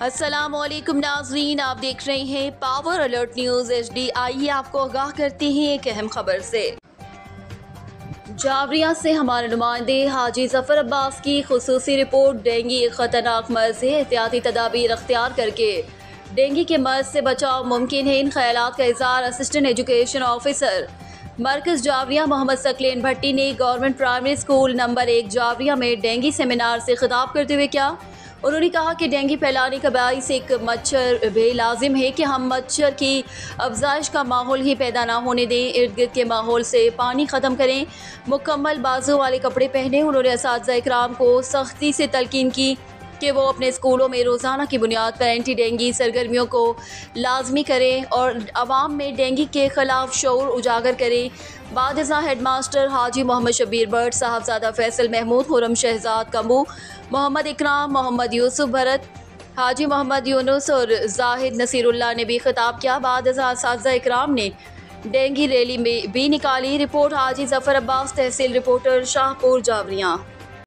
अस्सलामुअलैकुम नाज़रीन, आप देख रहे हैं पावर अलर्ट न्यूज़ HD। आइए आपको आगाह करते हैं एक अहम खबर से। जावरिया से हमारे नुमाइंदे हाजी जफर अब्बास की खुसूसी रिपोर्ट। डेंगू एक ख़तरनाक मर्ज़ है, एहतियाती तदाबीर अख्तियार करके डेंगू के मर्ज़ से बचाव मुमकिन है। इन ख्यालात का इज़हार असिस्टेंट एजुकेशन ऑफिसर मरकज़ जावरिया मोहम्मद सकलेन भट्टी ने government primary school number 1 Javeria में डेंगू सेमिनार से खिताब करते हुए किया। उन्होंने कहा कि डेंगू फैलाने का बाइस एक मच्छर भी लाजिम है कि हम मच्छर की अफजाइश का माहौल ही पैदा ना होने दें। इर्द गिर्द के माहौल से पानी ख़त्म करें, मुकम्मल बाजू वाले कपड़े पहने। उन्होंने असातिज़ा इकराम को सख्ती से तलकीन की कि वो अपने स्कूलों में रोज़ाना की बुनियाद पर एंटी डेंगू सरगर्मियों को लाजमी करें और आवाम में डेंगू के ख़िलाफ़ शऊर उजागर करें। बादशाह हेडमास्टर हाजी मोहम्मद शब्बीर भट्ट, साहबजादा फैसल महमूद, खुरम शहजाद कम्बू, मोहम्मद इकराम, मोहम्मद यूसुफ भरत, हाजी मोहम्मद यूनुस और जाहिद नसीरुल्लाह ने भी खिताब किया। बादशाह असातिज़ा इकराम ने डेंगू रैली में भी निकाली। रिपोर्ट हाजी जफर अब्बास, तहसील रिपोर्टर, शाहपुर, जावरिया।